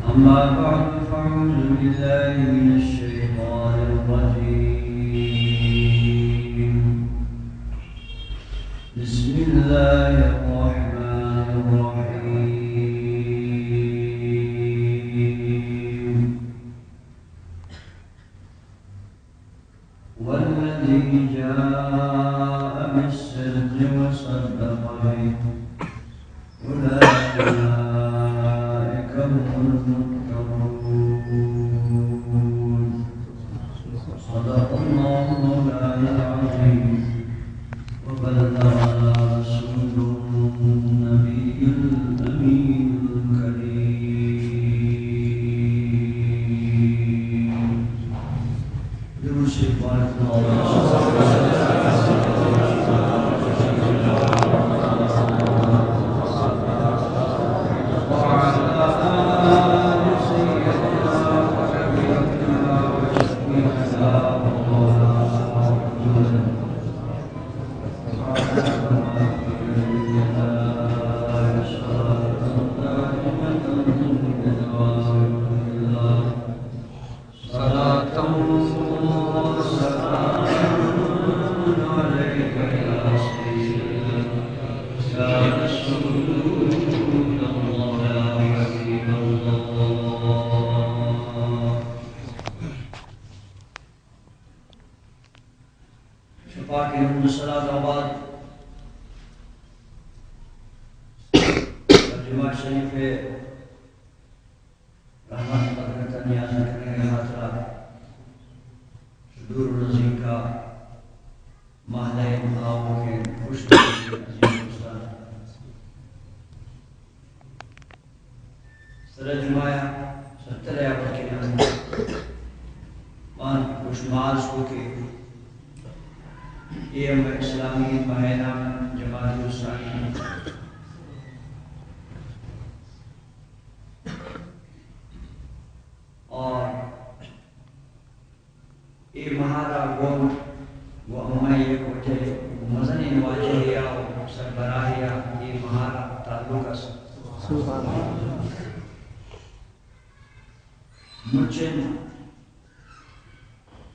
أما بعد فأعوذ بالله من الشيطان الرجيم بسم الله الرحمن الرحيم والذي جاء بالصدق وصدق به أولئك هم المتقون صدق الله مولانا العظيم وبلغنا رسوله النبي الأمين الكريم يوسف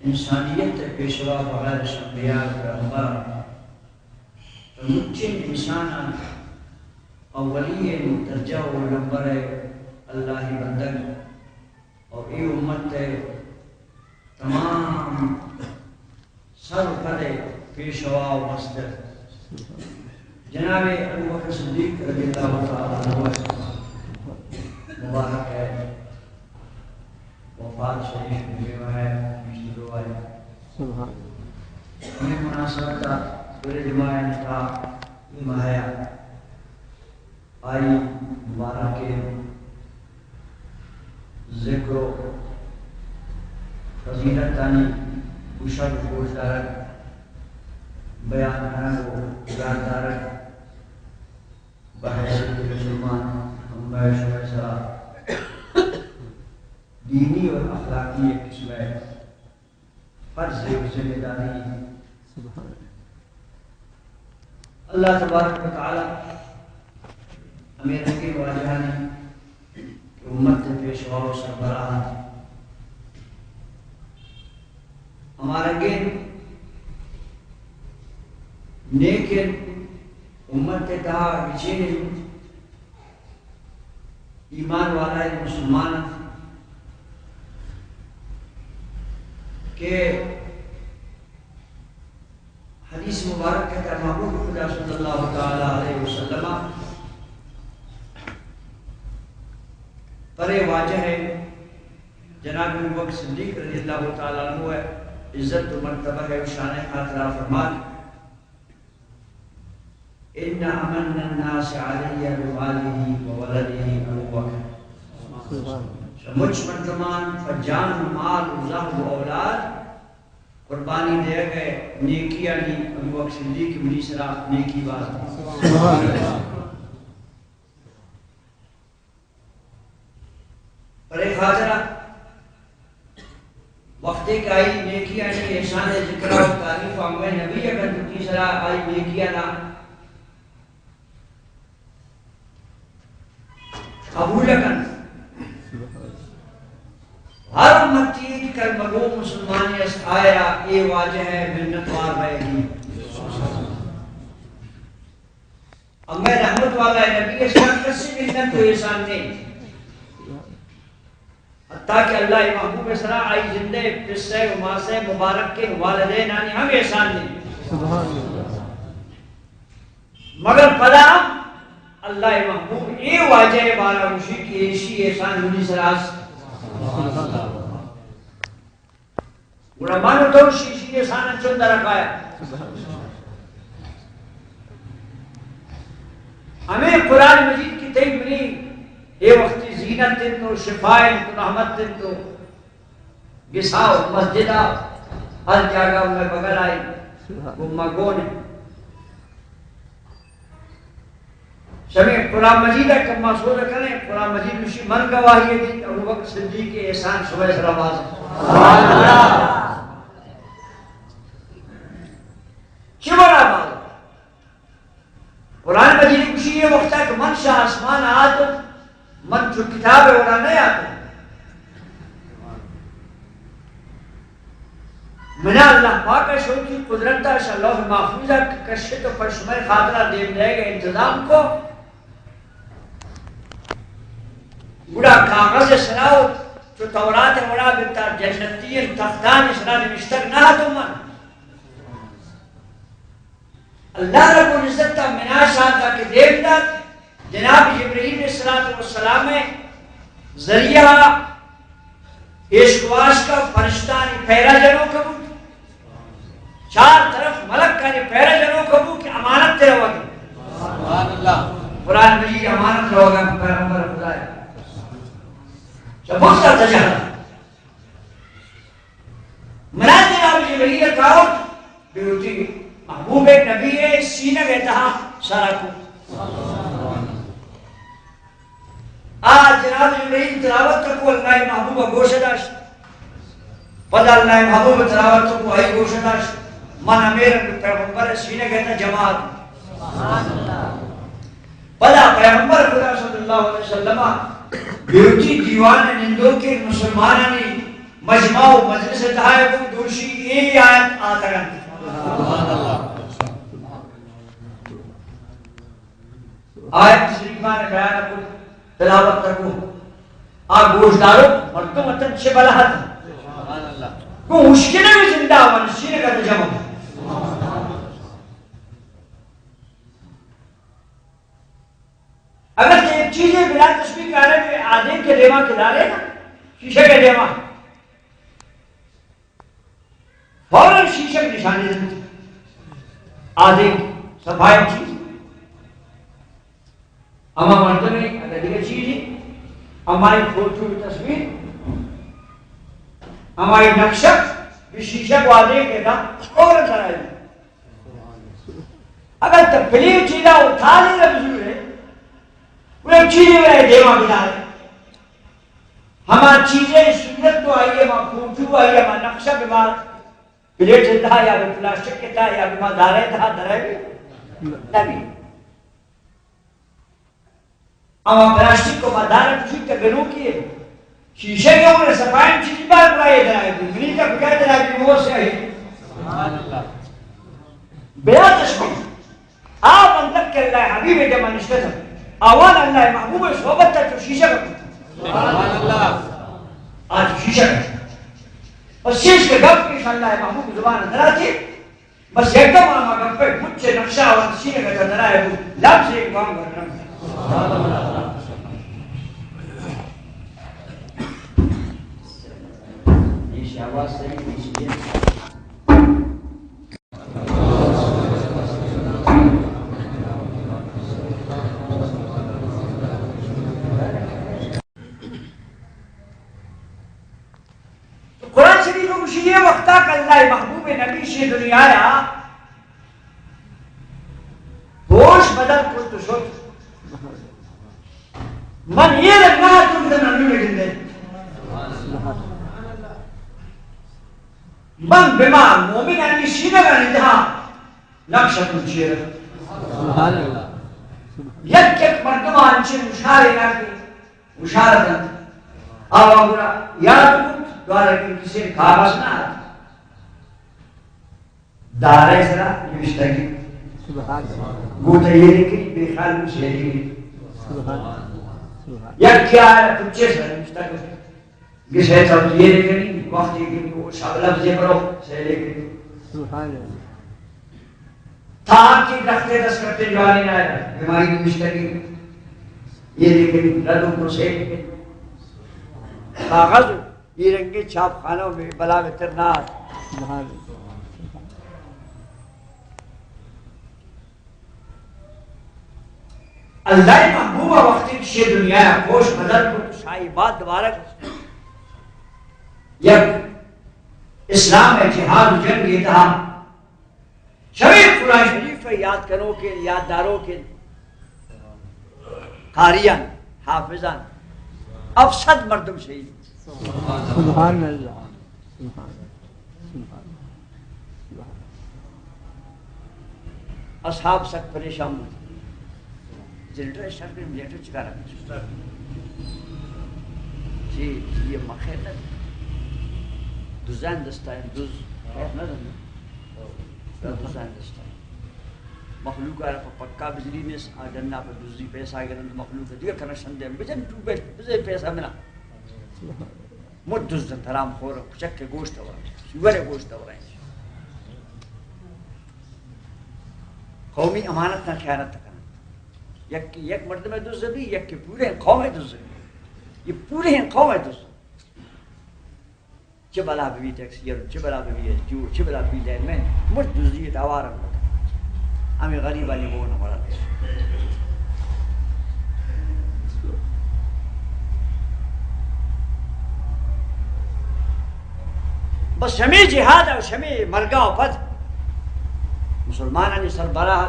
انسانیت پیشوا بغیر انبیاء پیغمبر ممکن انسان اولی درجہ و نمبر اللہ بندن اور ای امت تمام سر پڑے پیشوا و مصدر جناب ابو بکر صدیق رضی اللہ تعالیٰ عنہ مبارک ہے وفات شریف میں ہے انہیں مناسبت پورے جماعت کا مہیا آئی مبارک کے ذکر و فضیلت تانی اشد گوش دارک بیان کرنا کو یاد دارک بحیثیت مسلمان ہم شمع دینی اور اخلاقی ایک قسم ہے فرض و ذمہ داری اللہ تبارک و تعالی امیر کے واجہانی امت پیشوا و سربراہ ہمارے گن نیکن امت تہا بچین ایمان والا مسلمان کہ حدیث مبارک کہتا ہے محبوب خدا صلی اللہ تعالی علیہ وسلم پر واجہ ہے جناب ابو بکر صدیق رضی اللہ تعالی عنہ ہے عزت و مرتبہ ہے شان خاطرہ فرمان ان امن الناس علی بوالدہ وولدہ ابو بکر مجھ مردمان فجان مال زہب اولاد قربانی دے گئے نیکی علی ابو بکر صدیق بنی سرا نیکی بات پر ایک حاضرہ وقت ایک آئی نیکی علی احسان ذکر و تعریف تو ہمیں نبی اگر تو تیسرا آئی نیکیا نا قبول کن ہر امتی کلمہ گو مسلمانی اس آیا اے واجہ ہے منت وار رہے گی ہمیں رحمت والا ہے نبی اس وقت کسی منت تو احسان نہیں حتیٰ کہ اللہ محبوب اسرا آئی زندے قصے و ماسے مبارک کے والدین آنی ہم احسان نہیں مگر پدا اللہ محبوب اے واجہ بارا مشی کی ایشی احسان ہونی سراس علماء نے تو شیشی احسان چند رکھایا ہمیں قرآن مجید کی تیب ملی یہ وقتی زینت دن تو شفائن تو رحمت دن تو گساؤ مسجدہ ہر جاگہ میں بغل آئی وہ مگون ہے شمیع قرآن مجید ہے کم محصول کریں قرآن مجید مشی من گواہی ہے کہ ابو بکر صدیق کے احسان صبح سراباز چمر آباد قرآن مجید مشی یہ وقت ہے کہ من شاہ آسمان آت من جو کتاب ہے وہ نہیں آتا منا اللہ پاک ہے شو کی قدرت ہے اللہ محفوظہ کشت و پرشمر خاطرہ دیم دے گا انتظام کو بڑا کاغذ سناؤ جو تورات وڑا بتا جنتین تختان اسرا نمشتر نہ تو من اللہ رب العزت کا مناش آتا کہ دیکھتا جناب جبرائیل علیہ السلام میں ذریعہ اشکواش کا فرشتانی پہلا جنوں کبو چار طرف ملک کا پہلا جنوں کبو کہ امانت تیرے ہوگی قرآن مجید امانت ہوگا پیغمبر خدا ہے جب بہت سا تجارہ منات جناب جبرائیل کہو بیوٹی محبوب ایک نبی ہے سینہ گئتا سارا کو آج جناب جبرائیل تلاوت کو اللہ محبوب گوشہ داشت پدا اللہ محبوب تلاوت کو آئی گوشہ داشت من امیر پیغمبر سینہ کہتا جماعت پدا پیغمبر خدا صلی اللہ علیہ وسلم بیوٹی دیوان نندو کے مسلمانانی مجمع و مجلس دہائے کو دوشی یہ آیت آتا گا آیت شریفہ نے بیان کو تلاوت تکو آگ گوش دارو مردم اتن چھ بلہ تھا کو مشکلیں بھی زندہ ہوا نشینے کا تجمع اگر ایک چیزیں بلا تشبیح کہہ رہے کہ آدم کے دیما کھلارے نا شیشے کے دیما فوراً شیشے کی نشانی زندہ آدم صفائی چیز اما مرد میں اگر دیگر چیز ہے ہماری فوٹو تصویر ہماری نقشہ بھی شیشہ کو آدھے کے دا اور سرائے اگر تبلیغ چیزہ اٹھا لے ربزور ہے انہیں چیزیں میں دیما بنا رہے ہماری چیزیں سنت تو آئیے ہمارا فوٹو آئیے ہمارا نقشہ بیمار پلیٹ تھا یا پلاسٹک کے تھا یا بیمار دارے تھا درے بھی نبی اما پلاسٹک کو مدارے کچھ تگنوں کیے شیشے کے انہیں صفائن چیز بار بلائے درائے دی منی کا بکائے درائے دی وہ سے آئی بلا تشکر آپ انتق کے اللہ حبیب جمع نشکت ہے آوان اللہ محبوب صحبت تا جو شیشہ کا آج شیشہ کا بس شیش کے گفت کی اللہ محبوب زبان اندرہ تھی بس ایک دم آما گفت پہ مجھے نقشہ اور شیشہ کا درائے وہ لب سے ایک کام کر رہا یہ آواز صحیح نہیں قرآن شریف کو یہ وقتہ کہ اللہ محبوب نبی شی دنیا آیا ہوش بدل کچھ تو شد من یہ رکھنا ہے تو کدھر نبی میں جندے من بما مومن انی سینہ کا انتہا نقشت الشیر سبحان اللہ یک یک مردمان چی مشاری ناکی مشارتن آوہ گونا یاد بود دوارا کی کسی کابس نہ آتا دارے سرا نوشتگی سبحان اللہ گوتا یہ لکھی بے خیال مجھے لکھی سبحان اللہ یک کیا ہے تجھے سرا نوشتگی گسے تب یہ لکھنی وقت یہ لکھنی وہ شب لفظے پرو سے لکھنی سبحان اللہ تھام کی رکھتے دس کرتے جوانی نہ آئے بیماری نوشتگی یہ لکھنی ردو پر سے کاغذ یہ رنگی چھاپ خانوں میں بلا وطرنات سبحان اللہ اللہ محبوبہ وقتی کشی دنیا خوش مدد کو شاہی بات دوبارہ کرتے یک اسلام ہے جہاد جنگ اتحام شریف قرآن شریف ہے یاد کرو کے یادداروں کے قاریان حافظان افسد مردم شہید سبحان اللہ سبحان اصحاب سک پریشان ہوتے جنریٹر شرک جنریٹر چکا رکھا جی یہ مخیط ہے دوزان دستا ہے دوز خیط نہ دن دوزان دستا ہے مخلوق آرہا پا پکا بجلی میں جنہ پا دوزی پیسہ آگے رہا مخلوق ہے دیگر کنشن دے بجن ٹوبے بجن پیسہ منا مد دوزن ترام خورا کچک کے گوشت ہو رہا ہے سوگر گوشت ہو رہا ہے قومی امانت نہ خیانت تک یک مرد میں دوزر بھی یک کے پورے ہیں قوم ہے دوزر یہ پورے ہیں قوم ہے دوزر چھ بلا بھی ٹیکسی چھ بلا بھی جو چھ بلا بھی لین میں مرد دوزریت آوارا ہوتا ہمیں غریب آلی وہ نہ مرا بس شمی جہاد اور شمی مرگا و پد مسلمانہ نے سربراہ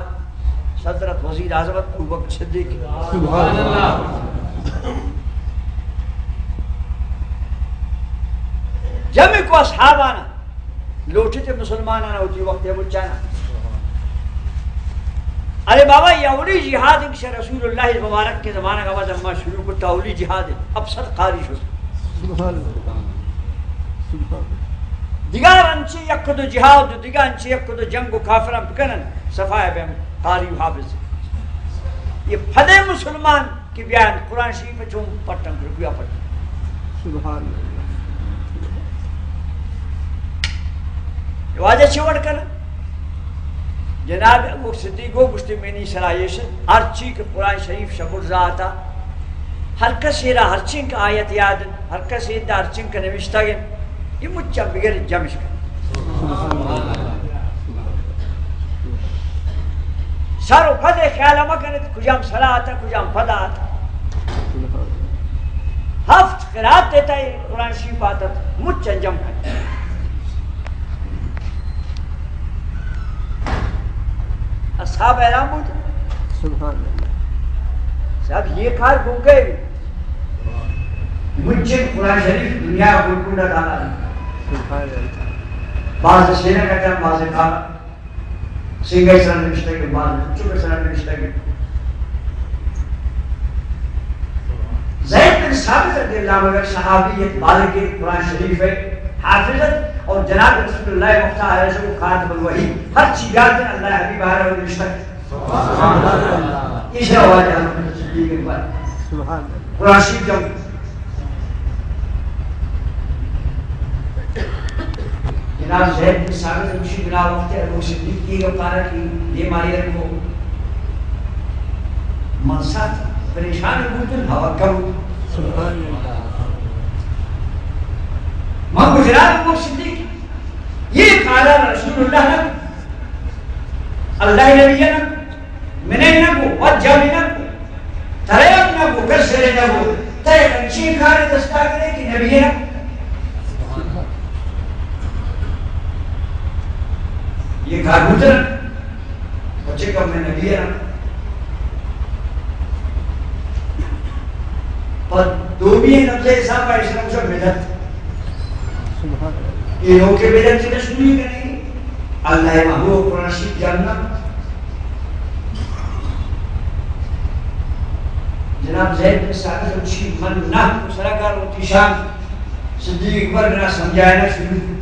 صدرت وزیر اعظمت ابوبکر صدیق سبحان اللہ جمع کو اصحاب آنا لوٹے تھے مسلمان آنا ہوتی وقت ہے بچانا ارے بابا یہ اولی جہاد انکش رسول اللہ مبارک کے زمانہ کا بعد اما شروع کرتا اولی جہاد اب صد قاری شد سبحان اللہ سبحان دیگر انچی یک کدو جہاد دیگر انچی یک کدو جنگ و کافران پکنن صفائے بہم قاری و حافظ یہ پھدے مسلمان کی بیان قرآن شریف میں چون پٹھن پر گویا پٹھن سبحان اللہ یہ واجہ چھوڑ کر جناب ابو صدیقو گشتی مینی صلاحیش ہر چیز کے قرآن شریف شبر ذاتا ہر کسی را ہر چیز کا آیت یاد ہر کسی دا ہر چیز کا نوشتہ گئے یہ مجھا بغیر جمش کر سارو پھدے خیال اما کرنے کجام صلاح آتا کجام پھدا آتا ہفت قرآت دیتا ہے قرآن شریف آتا مجھا جم کر اصحاب اعلام ہوتا سبحان اللہ صاحب یہ کار گھوم گئے مجھے قرآن شریف دنیا کو کنڈا ڈالا سبحان اللہ بعض سینہ کہتا ہے بعض کھانا سنگھے سرہ نوشتہ کے بعض چکے سرہ نوشتہ کے زید بن ثابت رضی اللہ عنہ صحابیت بالغ قرآن شریف ہے حافظت اور جناب رسول اللہ مختار علیہ وسلم خاتم الوحی ہر چیز یاد ہے اللہ حبیب آرہ و نوشتہ سبحان اللہ اس رواج ہے صدیق کے بعد سبحان اللہ قرآن شریف جب جناب زید بن ثابت رضی اللہ وقت ابو صدیق کی گفتارہ کی یہ ماری رکھو منصات پریشان بودن ہوا کم سبحان اللہ ماں گجرات ابو صدیق یہ قال رسول اللہ نے اللہ نبی نے میں نے کو وجہ نے کو تریب نے کو کسرے نے کو تے کنچی کھارے دستا کرے کہ نبی نے یہ کاربوتر بچے کم میں نبی ہے پر دو بھی نبزے صاحب اسلام سے مدد سبحان اللہ یہ ہو کے بدعت کی تشریح کریں گے اللہ محبوب قرآن شریف جنت جناب زید بن ثابت اچھی من نہ سرکار و تیشان صدیق اکبر نے سمجھایا نہ شروع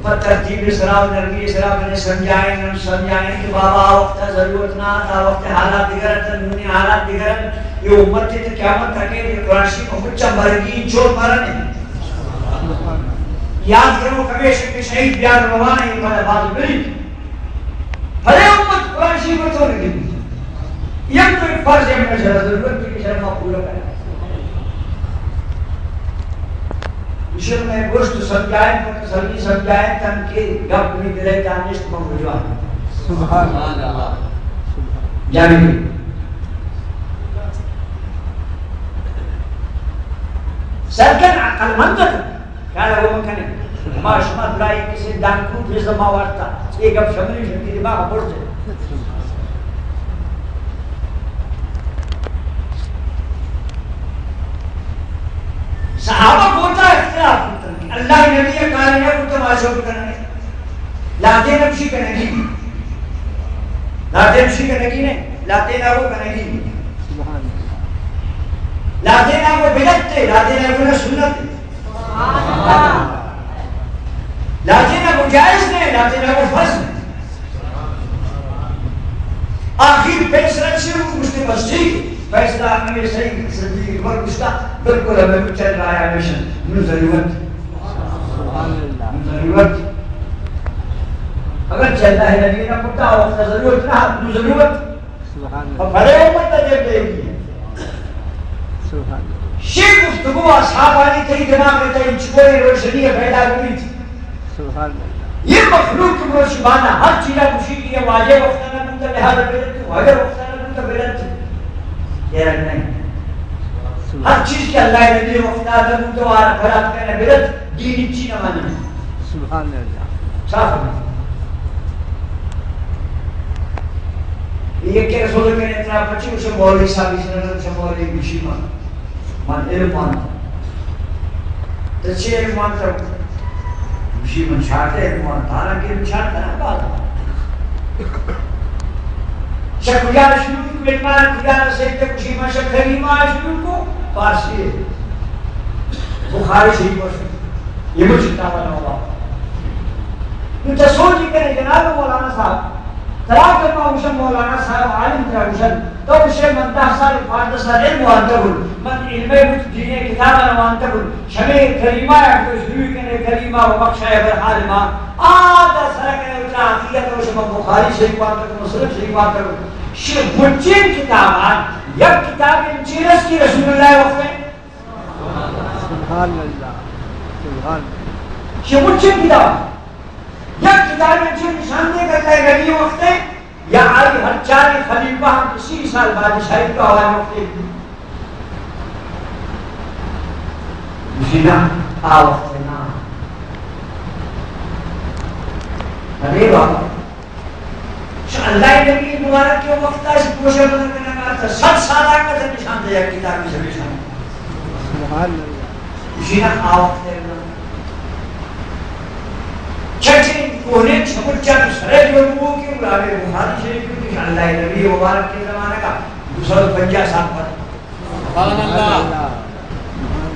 پر ترتیب سلام نبی سلام نے سمجھائیں کہ بابا وقت ضرورت نہ تھا وقت حالات دیگر تنونی حالات دیگر یہ امت تھی قیامت تک کہ قرآن شریف کو مچا مرگی چور مرنے یاد کرو کمیشن کے شہید بیان روانا یہ بڑا بات بری بھلے امت قرآن شریف کو چھوڑ گئی یہ تو ایک فرض ہے اپنا شرح ضرورت کی شرح پورا کریں مشر میں گوشت سمجھائیں تسلی سمجھائیں تن کے گپ نہیں ملے تانشت ممجوان سبحان اللہ جانبی سرکن عقل مندت کیا لگو مکنے ما شما دلائی کسی دانکوت رزما وارتا ایک اب شمری شکی دماغ پڑتے صحابہ بولتا اختلاف ہوتا ہے اللہ نبی کارنہ کو تماشا کرنے لاتے نبشی کرنے گی لاتے نبشی کرنے گی نہیں لاتے نبو کرنے گی لاتے نبو بدت لاتے نبو سنت لاتے نبو جائز نہیں لاتے نبو فرض آخر فیصلہ شروع مسلم مسجد فیصلہ ہمیں صحیح صدیق اکبر گشتا بالکل ہمیں چل رہا ہے ہمیشہ ضرورت اگر چلتا ہے نبی نہ پڑتا وقت ضرورت نہ ضرورت اور بڑے امت تجرب دے گی شیخ گفتگو اصحاب آنی تھی دماغ میں تھی چکوری روشنی پیدا ہوئی تھی یہ مخلوق کی روشبانہ ہر چیزہ خوشی کی ہے واجہ وقت نہ منتر لہذا بیرت واجہ وقت نہ منتر بیرت یہ نہیں ہر چیز کے اللہ نبی وقت آدم تو آرات کرنے بیرت دین چی نہ مانے سبحان اللہ صاف ہے یہ کہ رسول کے اتنا پچی اسے مولوی صاحب اس نے اسے مولوی بشی من علم مانتا تچھے علم مانتا بشی من چھاڑتے علم مانتا حالانکہ علم چھاڑتا نا بات شاہ کجا شروع کو بیٹمانا کجا سیکتے کشی من شاہ کریمہ شروع کو پارسی ہے بخاری شریف پر یہ مجھے تاوانا ہوگا تو تصور جی کریں جناب مولانا صاحب طلاق کرنا اوشن مولانا صاحب عالم ترا اوشن تو اسے من 10 سال 5 سال علم وانتبل من علمے کچھ دینے کتابہ وانتبل شمع کریمہ یا کوئی شروع کرنے کریمہ و بخشہ برحالمہ آدھا سرہ کرنے اچھا عقیدت اوشن من بخاری شریف وانتبل مسلم شریف وانتبل بچین کتابان یک کتاب انچیرس کی رسول اللہ وقت میں سبحان اللہ سبحان اللہ بچین کتاب یک کتاب انچیر نشان دے کرتا ہے گلی وقت ہے یا آئی ہر چاری خلیفہ ہم 30 سال بادشاہی کا ہوا وقت ہے مشینہ آ وقت ہے نا ارے بابا اللہ نبی مبارک کے وقت اس پوشے بدل کرنے کا تھا 60 سال کا نشان دیا کتاب میں سے نشان سبحان اللہ اسی نہ آ وقت ہے چچے کونے چھپچا سرے جو وہ کے بلاوے بخاری شریف کی اللہ نبی مبارک کے زمانے کا 250 سال پر سبحان اللہ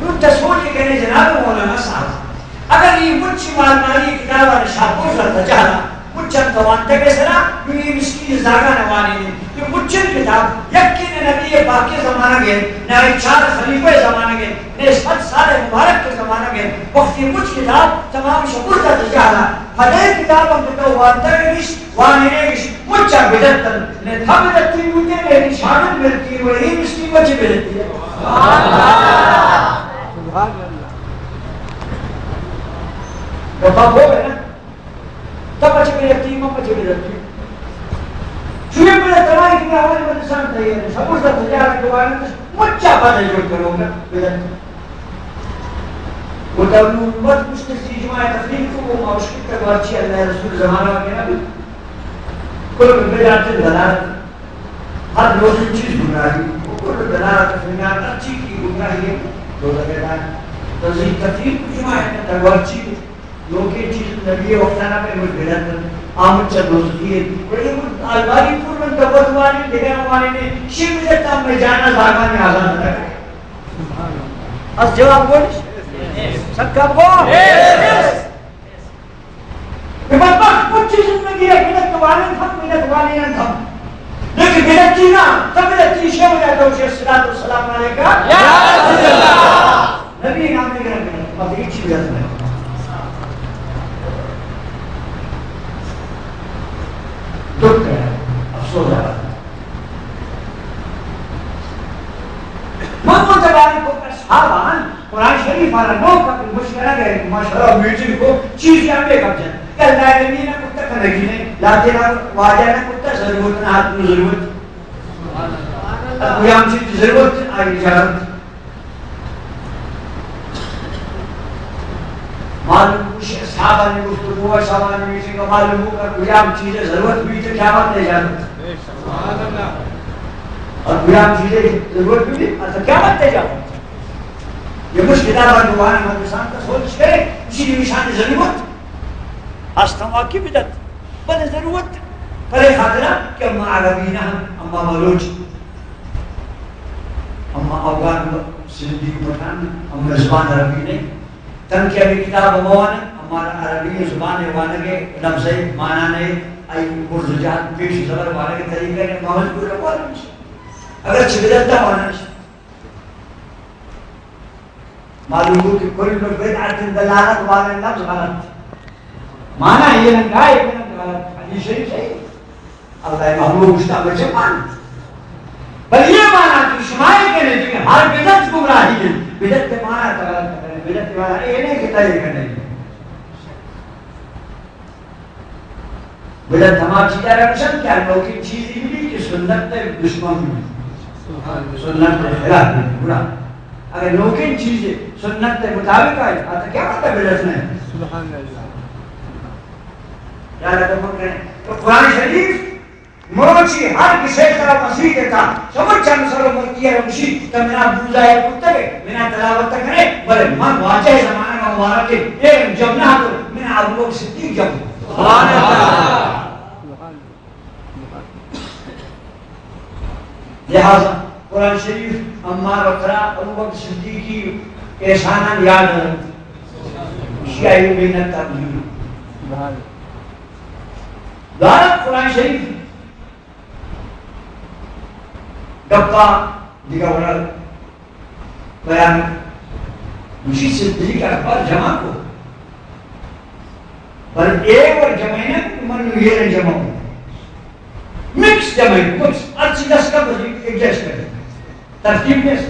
تو تصور یہ کہنے جناب مولانا صاحب اگر یہ مجھ مالمانی کتاب اور شاپور سے تجاہا مجھن توانتے کے سرا یہ مسکین زاگہ نوانی ہے یہ مجھن کتاب یقین نبی باقی زمانہ گئے نہ 4 خلیفہ زمانہ گئے نہ 7 سال مبارک کے زمانہ گئے وقت یہ مجھ کتاب تمام شکر کا تجاہا فدے کتاب ہم تو وانتا گئیش وانے گئیش مجھا بدتن نے تھا بدتی ہوتے لیکن شامل ملتی ہے وہی مسکین مجھے بدتی ہے سبحان اللہ سبحان اللہ تو ہو گئے نا تب بچے میں یقین بچے میں رکھتی شوئے میں تمہاری کی آواز میں نشان تھے سب اس کا تجارہ کے بارے میں مچا پاتے جو کرو گا وہ تبلو امت مستقی جماعی تفریق کو وہ معاشقی کا بارچی اللہ رسول زمانہ وغیرہ بھی کل میں بیجاتے دلالت ہر دوسری چیز گمراہی وہ کل دلالت فنیات اچھی کی گمراہی ہے روزہ کہتا ہے ترتیب جمع ہے ترورچی لوگ یہ چیز نبی وقتانہ پہ مجھ بیدت آمد چا دوستی ہے بڑی مجھ آلواری پور من تبتوانی دیگر ہمارے نے شیب جتا میں جانا زاگانی آزاد رکھا از جواب بولیش سب کا بول کہ بدبخت کچھ چیز زندگی ہے بیدت توانی تھم بیدت والی نہ تھم لیکن بیدت چینا تب بیدت چیشے ہو جاتا ہے صلاة والسلام علیکہ یا رسول اللہ نبی نام نے گرہ بیدت اب ایک چیز بیدت میں دکھ ہے افسوس ہے محمد تبارک کو اصحابان قرآن شریف والا نو کا مشکلہ گئے ماشاءاللہ میٹنگ کو چیز یا بے کب جائے کہ اللہ نبی نے کتا کنگی نے لاتینا واجہ نے کتا ضرورت نہ ہاتھ میں ضرورت کوئی ہم چیز ضرورت آئی اجازت معلوم کچھ اصحابہ نے گفتگو اصحابہ نے میٹنگ کا معلوم ہو کر کوئی ہم چیزیں ضرورت بھی تو کیا بات اجازت اور کوئی ہم چیزیں ضرورت بھی تو کیا بات اجازت یہ کچھ کتابہ دوبارہ مدرسان کا سوچ ہے اسی لیے نشان ضرورت آستماع کی بدت بل ضرورت پلے خاطرہ کہ اما عربی نہ اما ملوچ اما افغان سندھی مکان اما زبان عربی نے تن کی ابھی کتاب اموانا اما عربی زبان وانا کے لفظ مانا نے ای مرزجات پیش زبر وانا کے طریقہ نے محمد پورا وانا اگر چھبدتا وانا معلوم ہو کہ کوئی لوگ بدعت دلالت والے لفظ غلط مانا یہ نہ ہے کہ غلط حدیث شریف صحیح اللہ محبوب مشتاق بچے مان بل یہ مانا کہ شمائے کے لیے کہ ہر بدعت گمراہی ہے بدعت کے مانا غلط کرنے بدعت کے مانا یہ نہیں کہ طریقہ نہیں بدعت ہماری چیزیں رکشن کیا لوگ کی چیزیں بھی کہ سنت دشمن بھی سنت خلاف بھی برا اگر نوکین چیزیں سنت کے مطابق آئی آتا کیا بات ہے بدعت میں سبحان اللہ یاد رکھو کریں تو قرآن شریف موچی ہر کسی طرح مسیح دیتا سمجھ چاہ مسلم مرکی ہے رمشی تو میرا بوزا ہے کتے گئے میرا تلاوت کرے بلے من واجہ زمانہ کا مبارک ہے یہ جب نہ تو میرا ابو بکر صدیق جب سبحان اللہ لہذا قرآن شریف عمار وقرا ابو بکر صدیق کی احسانات یاد ہے شیعی بینت تبلیغ دارت قرآن شریف گپا دیگا ورل بیان مشید صدیق اکبر جمع کو پر ایک اور جمعینا من یہ جمع کو مکس جمعی کچھ اچھی دس کا بزی ایک جیس کرے ترتیب جیس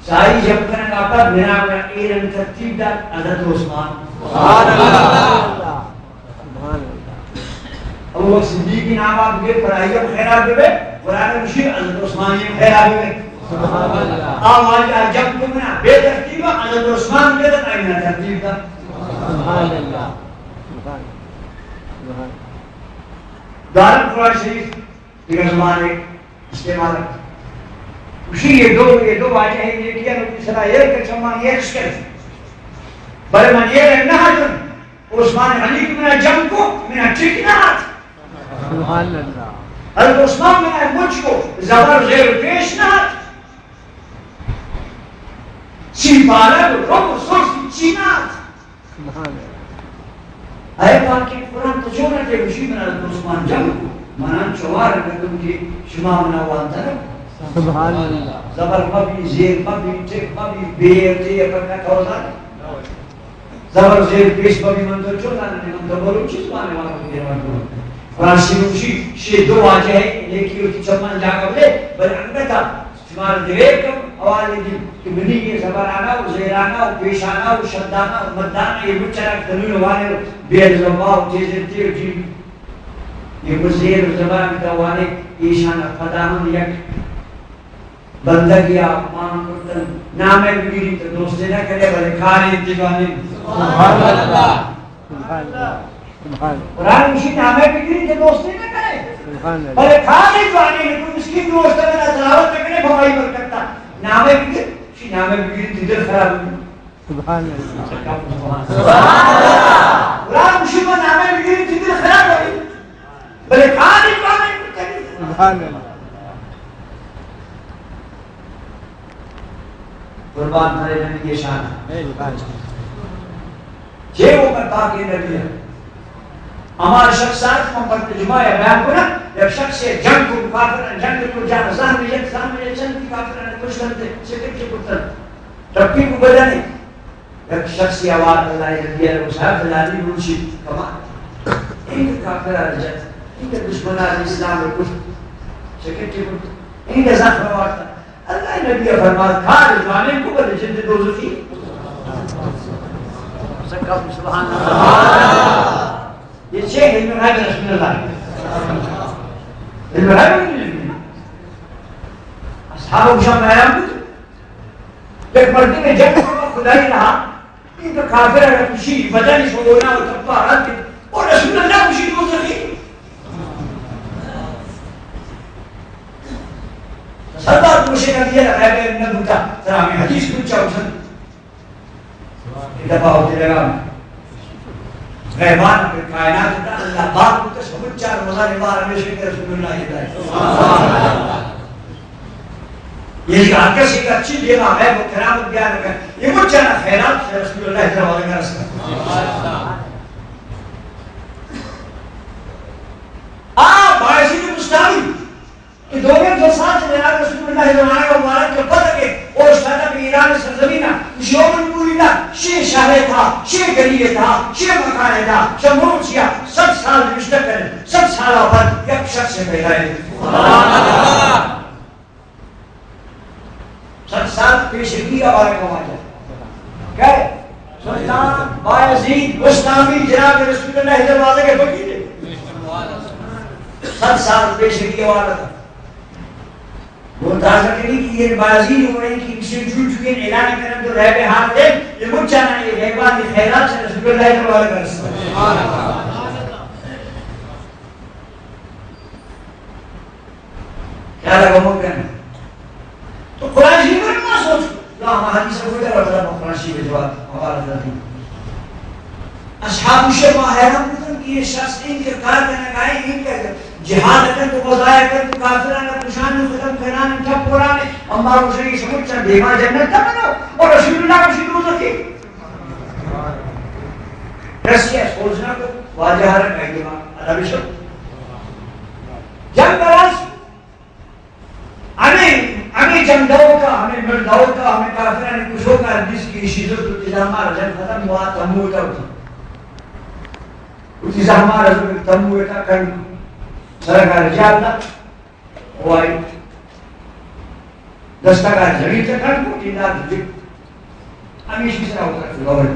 سائی جب کرنے کا پر میرا اپنا ایرن ترتیب دار حضرت عثمان سبحان اللہ ابو بکر صدیق کی نام آپ کے فرائیہ خیرات دے قرآن مشیر حضرت عثمان نے خیرات دے سبحان اللہ آواز جب تمہیں بے ترتیب حضرت عثمان کے دن آئینا ترتیب دا سبحان اللہ دارت قرآن شریف دیگر زمان ایک استعمال ہے اسی یہ دو واجہ ہیں یہ کیا نبی صلی اللہ علیہ وسلم چمان یہ رشکر بلے من یہ رہنا حضرت عثمان علی کی منہ جم کو منہ ٹکنات سبحان اللہ حضرت عثمان منہ مجھ کو زبر زیر پیش نات چیپالہ رو سرس چینات سبحان اللہ اے پاکی قرآن تو جو نہ کہ اسی منہ حضرت عثمان جم کو منہ چوار رکھتم کی شما منہ وانتا رکھ سبحان اللہ زبر مبی زیر مبی ٹک مبی بیر تیر پکا توزان زبر زیر پیش مبی منتر چوزان منتر بولو چیز بانے والا کو دیروان کرو قرآن شریف شی دو واجہ ہے لیکی ہوتی چپان جا قبلے بل انگتا شمار دیوے کم حوالی دی کہ منی یہ زبر آنا و زیر آنا و پیش آنا و شد آنا و مد آنا یہ بچرک دنوی وانے بیر زباو تیزر تیر جیب یہ مزیر زبان دوانے ایشان فداہن یک بندگی آمان کرتن نامے بگیری تو دوستے نہ کرے بلے کھانے انتگانے سبحان اللہ سبحان اللہ سبحان قرآن مشید نامے بگیری تو دوستے نہ کرے سبحان بلے کھانے انتگانے تو مسکین دوستے میں تلاوت کرنے بھوائی پر کرتا نامے بگیر نامه بگیری دل خراب میکنه. سبحان الله. قرآن مشکل نامه بگیری دل خراب ہوئی بلے کاری کاری سبحان الله. قربان کرے نبی کی شان جے وہ کرتا کہ نبی ہے ہمارے شخصات ہم پر ترجمہ یا بیان کرنا ایک شخص سے جنگ کو کافر جنگ کو جان زان ایک سامنے چند کی کافر نے کچھ کرتے سکت کے پتر ترقی کو بدلنے ایک شخص آواز اللہ رضی اللہ صاحب دلالی روشی کما ایک کافر رجت ایک دشمن اسلام کو سکت کے پتر ایک زخم وارتا اللہ نبی فرمایا کھار ظالم کو بل جند دوزخی سبحان اللہ. یہ شیخ علم غیب رسول اللہ علم غیب اصحاب شام حیران کچھ ایک مردی میں جب خدای رہا ان کا کافر اگر کشی وجہ نہیں سونا اور تبا رات کے اور رسول اللہ کشی دوزخی سردار مشکل نبی غیب علم ہوتا ترا ہمیں حدیث پوچھا اسن دفعہ ہوتی لگا غیبان پر کائنات ہوتا اللہ پاک کو تسبت چار مزار بار ہمیشہ کہ رسول اللہ ہدایت یہ کہا کہ ایک اچھی جگہ ہے وہ کرامت بیان کر یہ وہ چانا خیرات سے رسول اللہ حضرت کا رسول باعثی کے مستعمل کہ دونوں جو ساتھ جناب رسول اللہ حضرت مبارک کے پتہ کے اور شہدہ بھی ایران سرزمینہ یومن پوریدہ شیع شہرے تھا شیع گلیے تھا شیع مکانے تھا شمرون شیع 7 سال رشتہ کریں 7 سالہ بعد ایک شخص سے پیدا ہے 7 سال پیشگی کا بارے کو ماجر کیا ہے سلطان بایزید مستعمل جناب رسول اللہ حضرت کے فقیر 7 سال پیشگی کا بارے تھا وہ تازہ کریں کہ یہ بازی ہو رہی کہ اسے جھوٹ چکے اعلان کریں تو رہ بے حال دے یہ مجھ چاہنا یہ غیبان کی خیرات سے رسول اللہ کے بارے کر سکتا کیا لگا ممکن تو قرآن شریف میں نہ سوچ لا ہم حدیث کو دے رہا تھا قرآن شریف کے جواب ہمارا ذاتی اصحاب شما حیران بودن کہ یہ شخص ان کے کار کرنے گئے ان کے جہاد اکن تو قضائے کن تو کافران پشان و ختم کران انتب قرآن اما روشنی سمجھ چند دیما جنت تھا منو اور رسول اللہ رشید روز رکھی رسی ہے سوچنا کو واجہ رکھ ہے دیما عربی شب جنگ براز ہمیں جنگ دو کا ہمیں مرد دو کا ہمیں کافران کشو کا جس کی شیزت اتزامہ رجن ختم ہوا تموتا ہوتا اتزامہ رجن تموتا کن سرکار رجال وہ آئی دستکار زمین سے کھڑ کو جندار دلی ہمیش کس طرح ہوتا ہے گوھر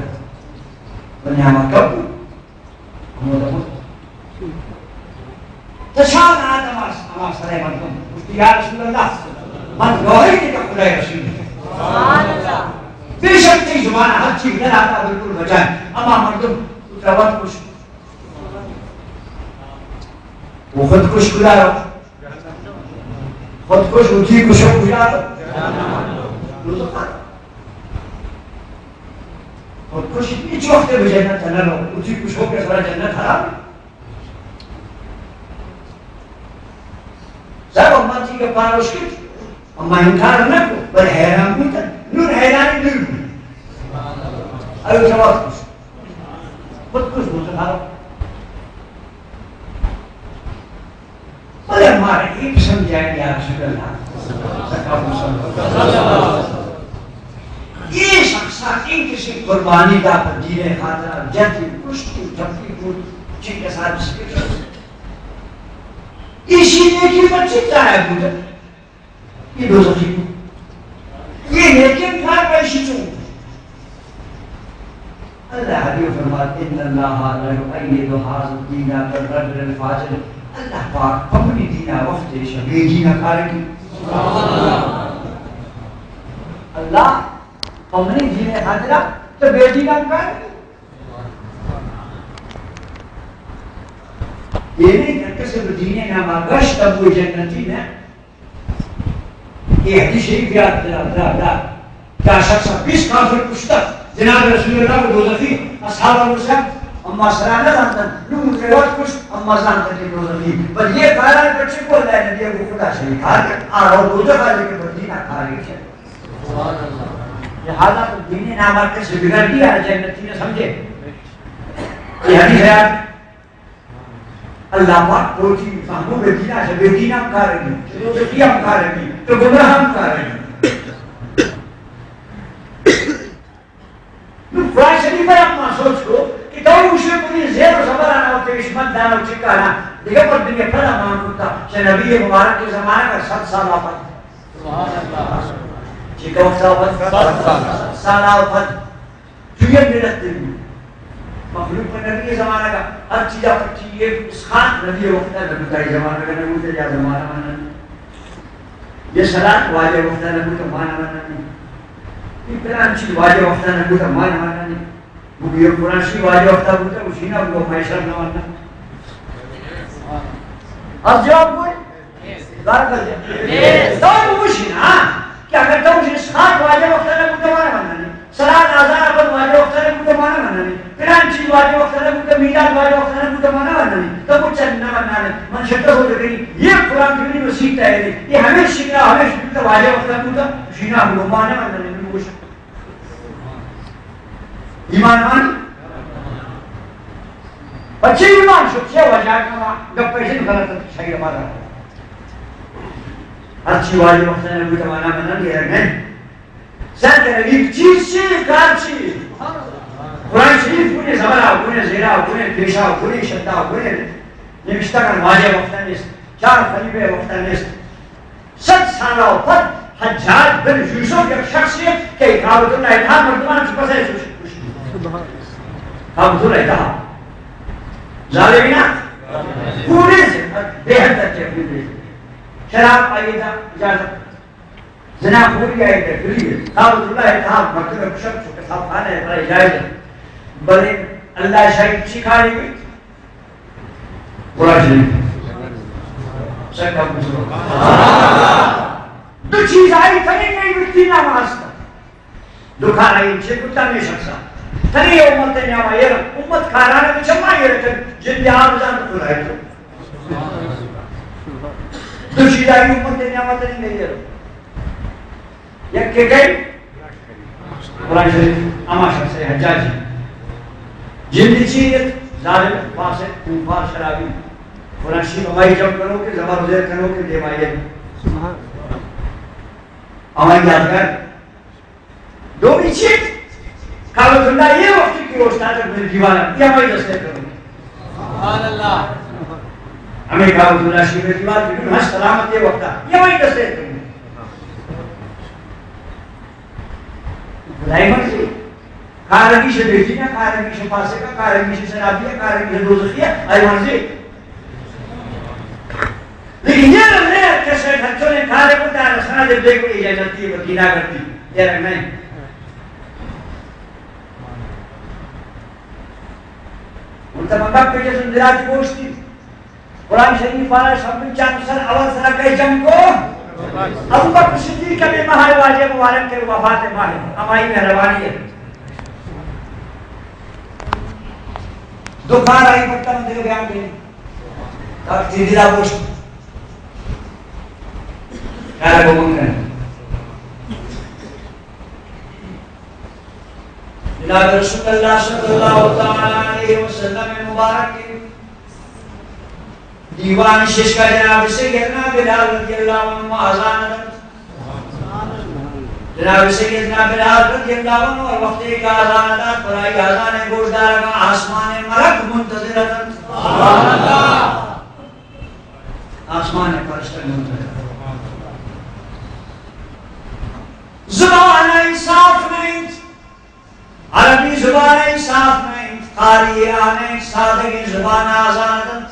بنی ہمیں کب ہمیں دمت تشان آدم ہمیں سرے مردم اس یا رسول اللہ من گوھر کی کا خدای رسول اللہ بے شک تی زمانہ ہر چیز در آتا بالکل بجائے اما مردم اتروت کچھ وہ خودکش گزارو خودکش اٹھی کشو گزارو خودکش ایچ وقت بھی جنت نہ لو اٹھی کشو کے سورا جنت حرام سب امتی کے پاروش کی اما انکار نہ کو بل حیران ہوتا نور حیرانی نور ایو جواب کش خودکش گزارو بلے ہمارے ایک سمجھائیں گے آپ شکر اللہ یہ شخصات ان کسی قربانی دا پر جینے خاطر جنتی کشتی جبتی کود چن کے ساتھ سکر اسی نیکی پر چکتا ہے بودھا یہ دوزخی کو یہ نیکی کھار پیشی چون اللہ حبیب فرماتے ان اللہ لا یؤید هذا الدین بالرجل الفاجر اللہ پاک اپنی دینہ وقت شبیہ دینہ کارکی اللہ اپنی دینہ خاطرہ تو بے دینہ کارکی یہ نہیں کہ کسی دینہ نامہ گشت ابو جنتی میں یہ حدیث شریف یاد دلا کیا شخص 20 کافر کشتا جناب رسول اللہ کو دوزخی اصحاب المسلم اما سرانہ زانتن لوگ روایت کچھ اما زانتن کی دوزخی پر یہ کاران بچے کو اللہ نبی کو خدا سے کھا کے اور دوزخ والے کے بدی نہ کھا رہی ہے سبحان اللہ یہ حالات دینی نامات کے سے بگڑ گیا جنتی نے سمجھے یہ حدیث ہے اللہ پاک کو چیز فہمو بے دینا سے بے دینا ہم کھا رہی ہیں دوزخی ہم کھا رہی ہیں تو گمراہ ہم کھا رہی ہیں قرآن شریف ہے اپنا سوچ کو کہ تو اسے پوری زیر و زبر آنا ہوتے عشمت دانا و چکانا دیکھا پر دنیا پھلا مان ہوتا کہ نبی مبارک کے زمانے کا 7 سال آفت سبحان اللہ چکا وقت آفت 7 سال آفت چوئے ملت دن مخلوق پر نبی زمانہ کا ہر چیز آفت چیئے اس خان نبی وقت ہے نبی کا زمانہ کا نبی کا زمانہ مانا یہ صلاة واجہ وقت ہے نبی کا مانا مانا نہیں یہ قرآن چیز واجہ وقت ہے نبی کا مانا مانا نہیں وہ بھی قرآن چیز واجہ وقت ہے اسی نا وہ فیصل نہ مانا اب جواب کوئی دار کر دیا تو وہ اسی نا کہ اگر تو اس خان واجہ وقت ہے نبی کا مانا مانا نہیں صلاة آزار اپن واجہ وقت ہے نبی کا مانا مانا نہیں قرآن چیز واجہ وقت ہے نبی کا میلاد واجہ وقت ہے نبی کا مانا مانا نہیں تو وہ چند نہ مانا نہیں من شکر ہو جگہ یہ قرآن کی بھی سیکھتا ہے یہ ہمیں سیکھنا ہمیں سیکھتا واجہ وقت ہے نبی کا شینا ہم لوگ مانا مانا نہیں ایمان مان بچے ایمان شد سے وجہ کا گپ پیسے غلط صحیح ہمارا ہر چیز واجہ وقت ہے نبی کا مانا مانا نہیں رہنا سر ایک چیز سے کار چیز قرآن شریف کونے زبرہ کونے زیرہ کونے پیشہ کونے شدہ کونے نوشتہ کر واجہ وقتہ نیست 4 خلیبہ وقتہ نیست 7 سالہ وقت حجاج بن یوسف ایک شخص ہے کہ کعبۃ اللہ اتحاد مردمان کی پسے کعبۃ اللہ اتحاد ظالمینات پورے سے بے حد اچھے پورے شراب آئیے تھا اجازت زنا خوری آئے تھے فری کعبۃ اللہ اتحاد مردمان کی شخص کے ساتھ کھانا ہے برای اجازت بلے اللہ شاید سکھا رہی ہوئی قرآن شریف سکھا بزرگ دو چیز آئی تھنی نہیں بکتی نماز کا دکھا رہی چھے کتا نہیں شخصا تھنی امت نیاما یہ رکھ امت کھارانا بھی چمہ یہ رکھ جن دی آپ جان تو رہے تو دو چیز آئی امت نیاما تھنی نہیں یہ رکھ یک کے گئی قرآن شریف اما شخص حجاجی جلدی چیت ظالم فاسق کوفار شرابی قرآن شریف ہماری جب کرو کہ زبان زیر کرو کہ دیوائیے ہماری یادگار دو بھی چیت کعبۃ اللہ یہ وقت کی روشتا ہے میری دیوانہ یہ ہماری دستے کرو سبحان اللہ ہمیں کعبۃ اللہ شریف دیوان بکن ہاں سلامت یہ وقتا یہ ہماری دستے کرو خدای مرضی کارگی سے بیٹی نا کارگی سے پاسے کا کارگی سے شرابی ہے کارگی سے دوزخی ہے آئی مرضی لیکن یہ رہا ہے کیسے خرچوں نے کھارے کو تاہر رسنا جب دیکھو یہ جلتی ہے وکینہ کرتی یہ رہا نہیں منتمکہ پہ جیسے اندراتی گوشتی قرآن شریف والا شبن چاند سر اول سر کئی جنگ کو ابو بکر صدیق کبھی مہار واجہ مبارک کے وفات ماہر ہماری مہربانی ہے دکھا رہی پتہ مندے کو بیان دیں تاکہ تیدیدہ گوشت کیا لگو من کریں جناب رسول اللہ صلی اللہ علیہ وسلم مبارک کی دیوان شش کا جناب سے گرنا بلال رضی اللہ عنہ آزان جناب سے گرنا بلال رضی اللہ عنہ اور وقت ایک آزان دات پرائی آزان گوشدار کا آسمان ملک منتظرت سبحان اللہ آسمان پرشتر منتظر زبان انصاف نہیں عربی زبان انصاف نہیں قاری آنے سادگی زبان آزان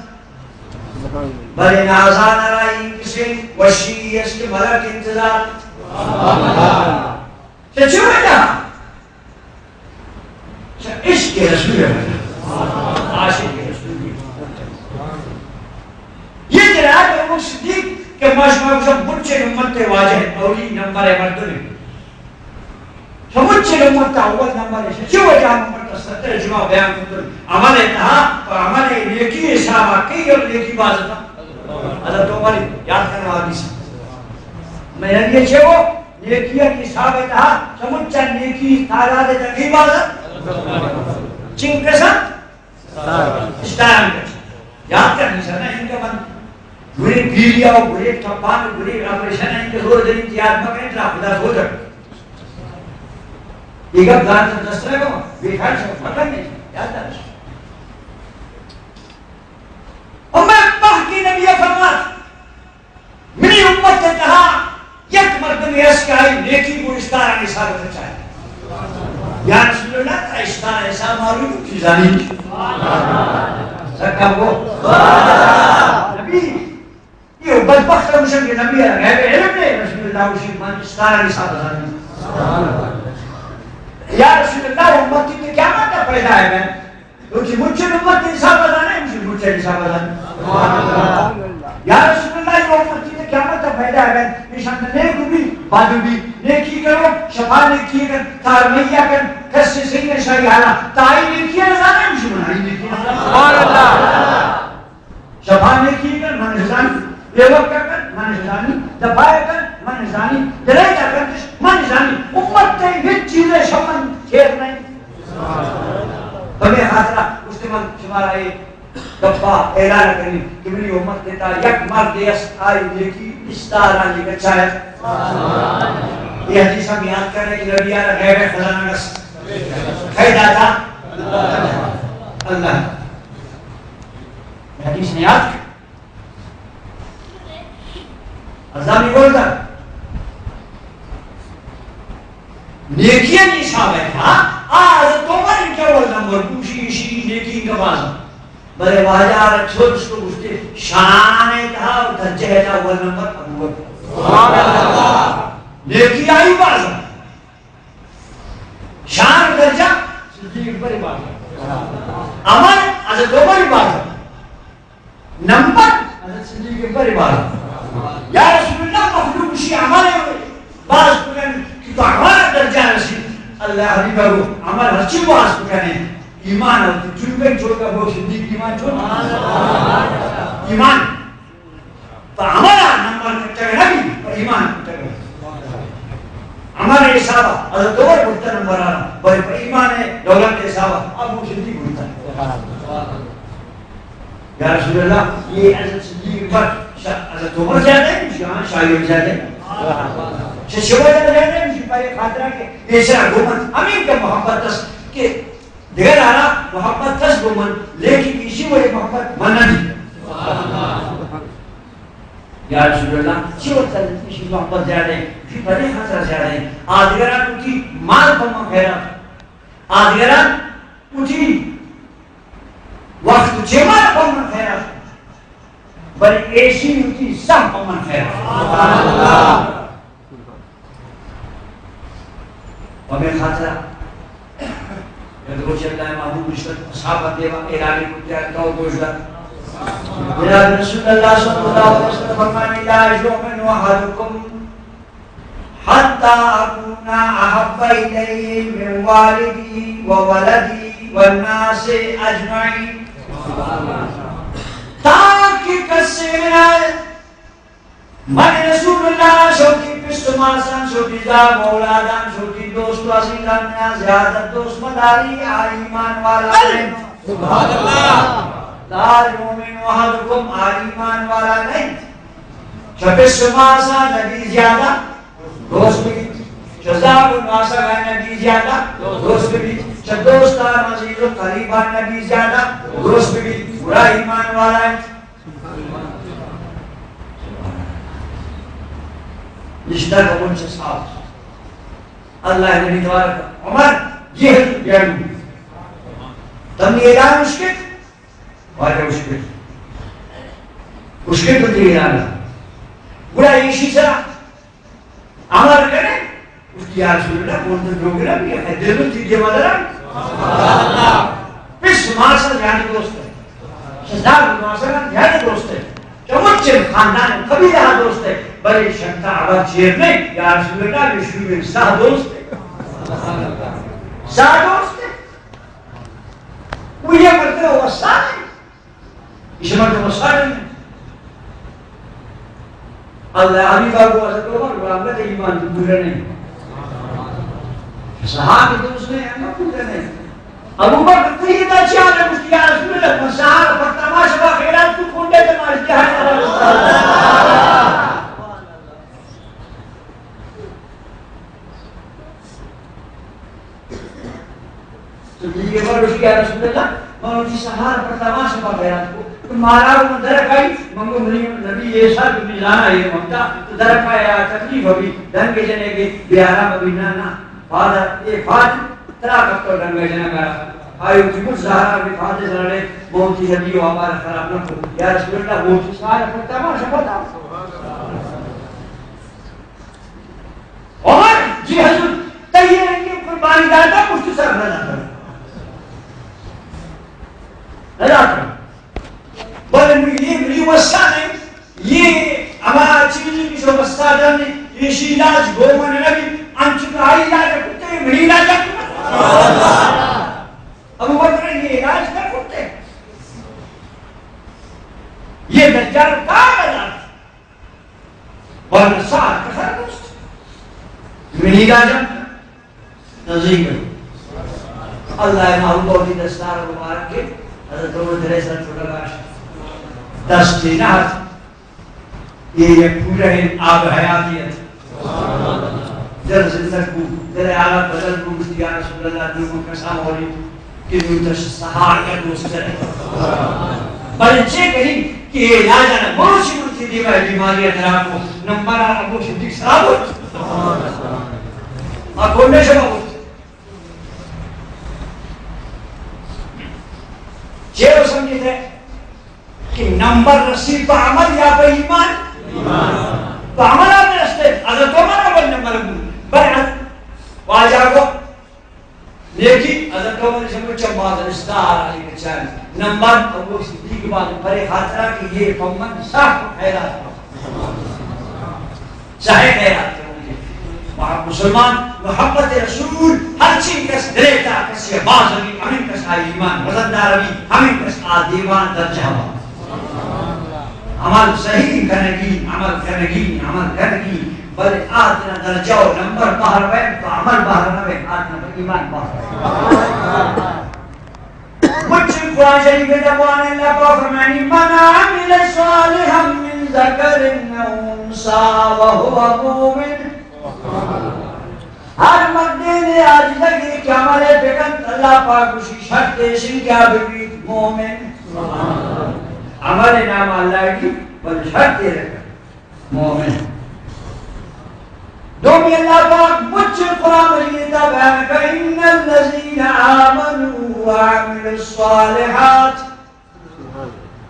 بلین آزان رائی کسی وشی اس کے ملک انتظار چھو وجہ عشق کے رسول ہے عاشق کے رسول ہے یہ جناب ابو صدیق کہ ماشمہ کو سب بچے امت واجہ اولی نمبر مردن چمچے امت اول نمبر ہے جو وجہ امت ستر جمع بیان کرتے عمل اتہا عمل نیکی حسابہ کئی اور نیکی بازتا حضرت عمر یاد کرنا حدیث میں نے یہ چھو نیکی حساب اتہا چمچہ نیکی تعداد تقریب بازت چنگ کسا اشتائم کسا یاد کرنی سا نا ان کا من گرے پیلیا و گرے ٹپان و گرے آپریشن ہے ان کے زور دلی تیاد مکرین ترا خدا ہو جائے ایک اب دار سے دسترے کو بیٹھا چھو مکر نہیں یاد دار چھو امت پاکی نبی فرمات منی امت نے کہا یک مردم ایس کا آئی نیکی کو اشتارہ کے ساتھ چاہے یا رسول اللہ کا اشتارہ ایسا معلوم چیزانی سکا وہ نبی یہ بدبخت مشن کے نبی ہے غیب علم نے رسول اللہ کو شیمان اشتارہ کے ساتھ چاہے یا رسول اللہ امتی میں کیا مانا پیدا ہے میں کیونکہ مجھے امت کے حساب بتانا ہے مجھے حساب بتانا یا رسول اللہ یہ امتی میں کیا مانا پیدا ہے میں نشان نیک بھی بادو بھی نیکی کرو شفا نیکی کر تارمیہ کر کس سے صحیح نشائی حالا تائی نیکی نظانا ہے مجھے منائی نیکی نظانا شفا نیکی کر من نظانی بیوک کر من نظانی دفاع کر من نظانی دلائی کر من نظانی امت تے یہ چیزیں شمن کھیر نہیں تمہیں خاطرہ اس کے من شمارا ایک دفعہ اعلان کرنی کہ میری امت دیتا یک مرد ایس آئی لیکی استارہ لے کر چاہے یہ حدیث ہم یاد کر رہے کہ نبی آرہ غیب خزانہ نس خیدہ تھا اللہ حدیث نے یاد کر عذابی بولتا نیکیاں نہیں ثابت ہے حضرت عمر ان کیا بولتا مرکوشی شی نیکی کا بازا بلے واجہ رکھو جس کو گوشتے شان تھا درجہ تھا اول نمبر ابو بکر نیکی آئی بازا شان درجہ صدیق پر بازا عمر حضرت عمر بازا نمبر حضرت صدیق پر بازا یا رسول اللہ مخلوق شی عمل باز بکن تو ہمارا درجہ رسید اللہ حبیبہ کو عمل ہرچی باز بکنے ایمان ہوتی جنبے چھوڑ کا وہ صدیق ایمان چھوڑ ایمان تو ہمارا نمبر کٹے گا نبی پر ایمان کٹے گا ہمارے حسابہ حضرت عمر بڑھتا نمبر آنا بھائی پر ایمان ہے دولت کے حسابہ اب وہ صدیق بڑھتا ہے یا رسول اللہ یہ حضرت صدیق پر حضرت عمر زیادہ ہے شاہی زیادہ ہے شبہ جاتے ہیں مجھے پہلے خاطرہ کے ایسا گومن امین کا محبت تس کہ دیگر آرہا محبت تس گومن لیکن اسی وجہ محبت منہ نہیں یا رسول اللہ اسی وقت اسی محبت زیادہ ہے پھر پہلے خاطرہ زیادہ ہے آدھگران اٹھی مال پمہ خیرات آدھگران اٹھی وقت جمال پمہ خیرات بلکہ ایسی اٹھی سب پمہ خیرات ومن خاطرہ یدروچ اللہ محبوب رشتت اصحابت دیوا اعلانی کتیار تو گوشدہ جناب رسول اللہ صلی اللہ علیہ وسلم فرمانی لا یؤمن احدکم حتی اکونا احب الیہ من والدی وولدی والناس اجمعین تاکہ کسی من من رسول اللہ شوکی پشت ماسان شوکی زاب اولادان شوکی دوست و عزیزان میں زیادت دوست مداری ایمان والا نہیں سبحان اللہ لا یومن احدکم ایمان والا نہیں پشت ماسان نبی زیادہ دوست بھی شزاب الماسان نبی زیادہ دوست بھی دوستان عزیز و قریبان نبی زیادہ دوست بھی برا ایمان والا ہے رشتہ کا منچ صاحب اللہ نبی تبارک عمر یہ ہے بیان تم نے اعلان مشکل واجہ مشکل مشکل تو تھی اعلان بڑا ایشی سرا عمر کرے اس کی رسول اللہ بولتے جوگرہ بھی ہے دل میں تیجے مدرہ پس ماسا جانے دوست ہے شزار ماسا جانے دوست ہے چمچے خاندان کبھی رہا دوست ہے بلے شکتا عباد چیر میں یا رسول اللہ بشروع انساہ دوست ہے دوست ہے وہ یہ کرتے ہو وسان ہے اس مرد وسان ہے اللہ حبیبہ کو حضرت عمر غلامت ایمان کی پورا نہیں صحابہ تو اس نے ہمیں پورا نہیں ابو بکر تیدہ چاہنے مجھتی یا رسول اللہ مساہر پر تماشا با خیرات تو کھنڈے تماشا ہے تو یہ بار اس کی یا رسول اللہ مجھتی سہار پر تماشا با خیرات کو تو مارا وہ درک آئی منگو نبی ایسا تو میزانہ یہ ممتا تو درک آیا تکلیف ابھی دنگے جنے کے بیارہ ابھی نانا فادر ایک فادر ترا کفتو دنگے جنے کا آئیو کی کچھ زہرہ بھی فادر زرڑے موتی حدیو ہمارا خراب نہ کو یا رسول اللہ موتی سارا پر تماشا بتا عمر جی حضور تیئے رنگی قربانی داتا مختصر نہ کرو نہ کرو بولے یہ ملی وسا نہیں یہ ہمارا چیزی کی جو وسا جانے یہ شیلاج گومن نبی انچکا آئی علاج کرتے ہیں ملی علاج کرتے ابو بکر یہ علاج کر کرتے ہیں یہ دجال کام علاج بولے ساتھ کسر دوست ملی علاج نظیم کرو اللہ محبوب کی دستار مبارک کے حضرت عمر درے سر چھوٹا گاشت دستینات یہ پورا ہے آب حیاتیت در زندگ کو در اعلیٰ بدل کو مجھتی یا رسول اللہ دلوں کا سام ہو رہی کہ نوتش سہار کا دوست کرے بلچے کریں کہ یہ لاجانا موشی مجھتی دیوائے بیماری اتراک کو نمبرہ ابو شدیق صاحب ہوت کھولنے شبہ ہوت چیرو سمجھے تھے کہ نمبر رسید پا عمل یا پا ایمان پا عمل آنے رستے حضرت عمر اول نمبر بیعت واجہ کو لیکن حضرت عمر سے کچھ بعض رشتار علی کے چاہیے نمبر ابو صدیق بعد پرے خاطرہ کہ یہ فمن صاحب کو خیرات چاہے خیرات مسلمان محبت رسول ہر چیز کس دریتا کسی بازوی ہمیں کس آئی ایمان وزنداروی ہمیں کس آدیوان درجہ عمل صحیح کرنگی عمل کرنگی بلے آدنا درجہ و نمبر باہر وین تو عمل باہر نوے آدنا ایمان باہر مجھ قرآن شریف دبوان اللہ کو فرمانی من عمل صالحا من ذکر انسا وہو مومن ہر مردے نے آج لگے کہ ہمارے پیغمبر اللہ پاک اسی شرط سن کیا بھی مومن ہمارے نام اللہ کی بل شرط رکھا مومن دومی اللہ پاک مجھ قرآن مجید بیان کہ ان الذین آمنوا وعملوا الصالحات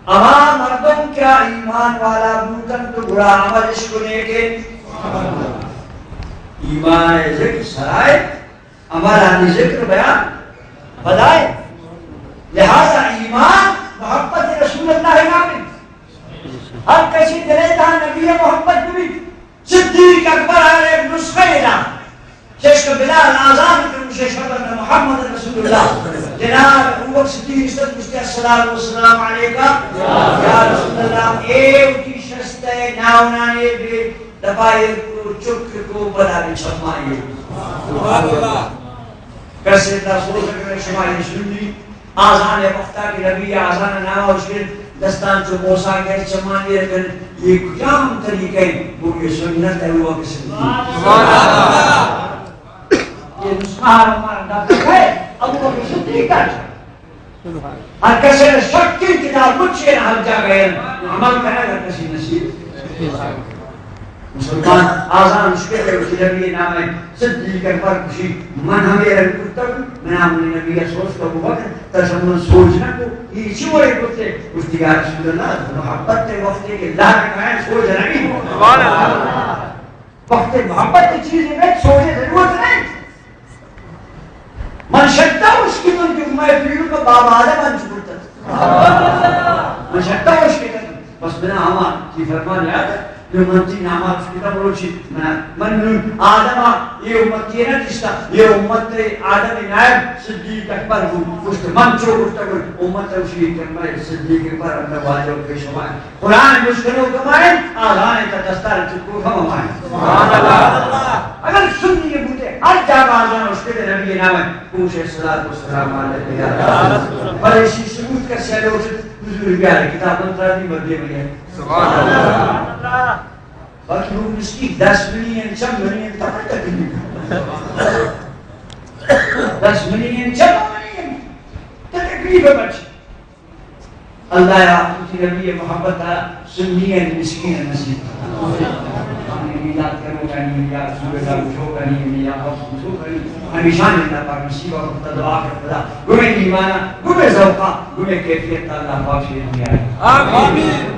اما مردوں کیا ایمان والا بوتن تو برا عمل اس کو لے کے ایمان ذکر سرائے عمل ذکر بیان بدائے لہذا ایمان محبت رسول اللہ نامن ہر کسی دلیتا نبی محمد نبی صدیق اکبر آئے ایک نسخہ اعلان شیخ بلال آزان کرنے سے شبت محمد رسول اللہ جناب عمر صدیق استد مجھتے السلام علیکہ یا رسول اللہ ایک کی شست ناؤنانے بے دبائے کو چک کو بنا بھی چھمائے کیسے رسول اللہ شمائی سنی آزان وقتا کی نبی آزان نام اور شکر دستان جو موسیٰ کے چمانی رکھن یہ کجام طریقے وہ یہ سنت ہے وہ کسی یہ نسخار ہمارا نبی ہے اب وہ کسی طریقہ ہر کسی نے شک کی کتاب مجھے نہ ہر جا گئے عمل کرنے گا کسی نصیب مسلمان آزان شکر ہے اسی نبی نام ہے صدیق اکبر کسی من ہمیں رکھتب میں ہمیں نبی سوچ کو وقت تشمن سوچنا کو یہ چوڑے کتے اس دیگر رسول اللہ محبت وقت کے اللہ نے کہا ہے سوچ نہیں وقت محبت کی چیزیں میں سوچے ضرورت نہیں من شدہ اس کی من کی میں پیڑوں کا باب آدم ان چھوڑتا من شدہ اس کی بس بنا ہما کی فرمان یاد ہے منتی نامات کتاب روچی من آدم یہ امت کی نا جستا یہ امت آدم نائب صدیق اکبر کچھ من چو کچھ تک امت اوشی کمائے صدیق اکبر اندر واجہ پیش ہوئے قرآن مشکلوں کمائے آدھانے تا دستار چکو کمائے سبحان اللہ اگر سنی یہ بوتے ہر جاب آزان اس کے نبی نام ہے پوچھے صلاة والسلام علیہ پر اسی ثبوت کا سیلو سے حضور بیارے کتاب انترادی مردے میں ہے سبحان اللہ باقی وہ مسکی 10 ملین 6 ملین تک تکلیف 10 ملین 6 ملین تکلیف بچ اللہ یا کی نبی محبت سنین مسکین نصیب ہم نے میلاد کرو کنی یا رسول اللہ بچو کنی یا حفظ بچو کنی ہمیشہ اللہ پاک نصیبہ کو دعا کرتا گمیں ایمانہ گمیں ذوقہ گمیں کیفیت اللہ پاک شیئر میں آئے آمین